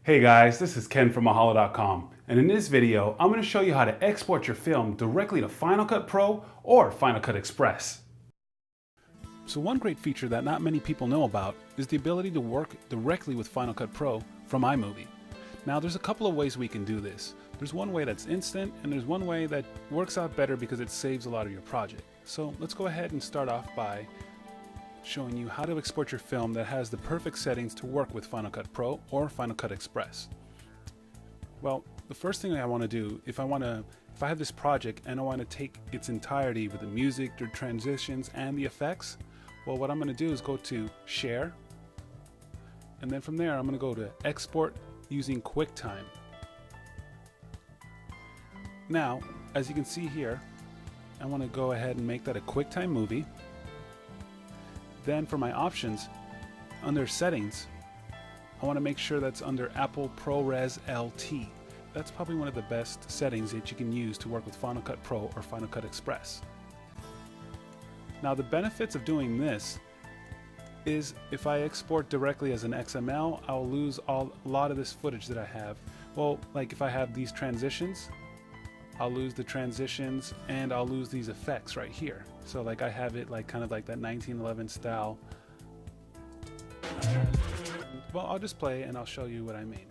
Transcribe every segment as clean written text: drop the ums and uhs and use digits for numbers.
Hey guys, this is Ken from Mahalo.com, and in this video, I'm going to show you how to export your film directly to Final Cut Pro or Final Cut Express. So one great feature that not many people know about is the ability to work directly with Final Cut Pro from iMovie. Now there's a couple of ways we can do this. There's one way that's instant, and there's one way that works out better because it saves a lot of your project. So let's go ahead and start off by showing you how to export your film that has the perfect settings to work with Final Cut Pro or Final Cut Express. Well, the first thing I want to do, if I have this project and I want to take its entirety with the music, the transitions, and the effects, well, what I'm going to do is go to Share, and then from there I'm going to go to Export using QuickTime. Now, as you can see here, I want to go ahead and make that a QuickTime movie. Then for my options, under settings, I want to make sure that's under Apple ProRes LT. That's probably one of the best settings that you can use to work with Final Cut Pro or Final Cut Express. Now the benefits of doing this is if I export directly as an XML, I'll lose a lot of this footage that I have. Well, like if I have these transitions, I'll lose the transitions and I'll lose these effects right here. So like I have it like kind of like that 1911 style. Well, I'll just play and I'll show you what I mean.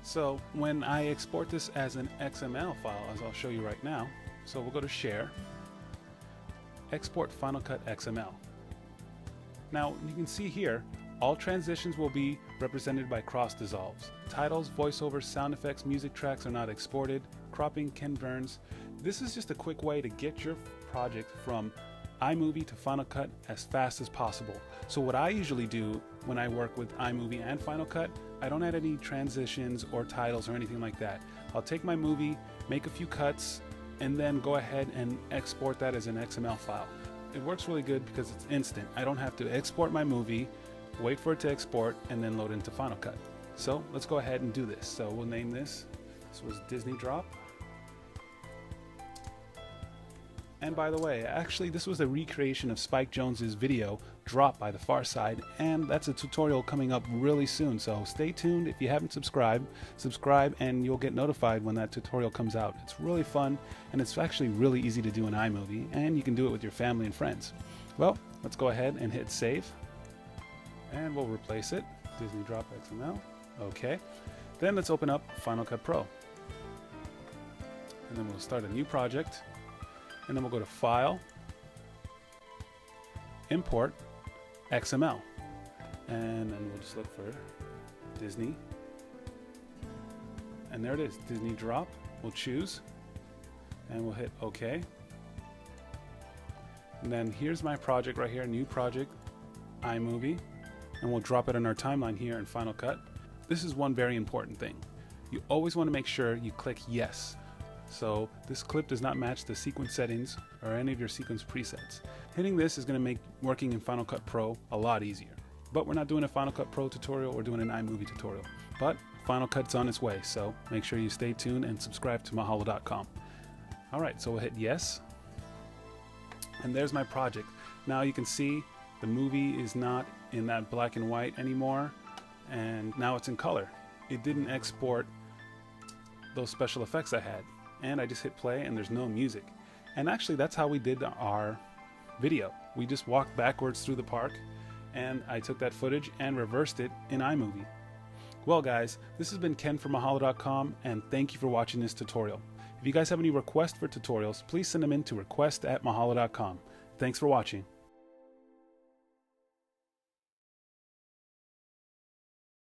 So when I export this as an XML file, as I'll show you right now, so we'll go to Share, Export Final Cut XML. Now you can see here, all transitions will be represented by cross dissolves. Titles, voiceovers, sound effects, music tracks are not exported. Cropping, Ken Burns. This is just a quick way to get your project from iMovie to Final Cut as fast as possible. So what I usually do when I work with iMovie and Final Cut, I don't add any transitions or titles or anything like that. I'll take my movie, make a few cuts, and then go ahead and export that as an XML file. It works really good because it's instant. I don't have to export my movie, wait for it to export, and then load into Final Cut. So let's go ahead and do this. So we'll name this. This was Disney Drop. And by the way, actually this was a recreation of Spike Jonze's video, Drop by The Far Side, and that's a tutorial coming up really soon, so stay tuned. If you haven't subscribed, subscribe and you'll get notified when that tutorial comes out. It's really fun, and it's actually really easy to do in iMovie, and you can do it with your family and friends. Well, let's go ahead and hit Save, and we'll replace it, Disney Drop XML, okay. Then let's open up Final Cut Pro, and then we'll start a new project. And then we'll go to File, Import, XML. And then we'll just look for Disney. And there it is, Disney Drop. We'll choose, and we'll hit OK. And then here's my project right here, new project, iMovie. And we'll drop it on our timeline here in Final Cut. This is one very important thing. You always want to make sure you click Yes. So this clip does not match the sequence settings or any of your sequence presets. Hitting this is going to make working in Final Cut Pro a lot easier. But we're not doing a Final Cut Pro tutorial, we're doing an iMovie tutorial. But Final Cut's on its way, so make sure you stay tuned and subscribe to Mahalo.com. Alright, so we'll hit yes. And there's my project. Now you can see the movie is not in that black and white anymore, and now it's in color. It didn't export those special effects I had. And I just hit play and there's no music. And actually that's how we did our video. We just walked backwards through the park, and I took that footage and reversed it in iMovie. Well guys, this has been Ken from Mahalo.com, and thank you for watching this tutorial. If you guys have any requests for tutorials, please send them in to request@mahalo.com. Thanks for watching.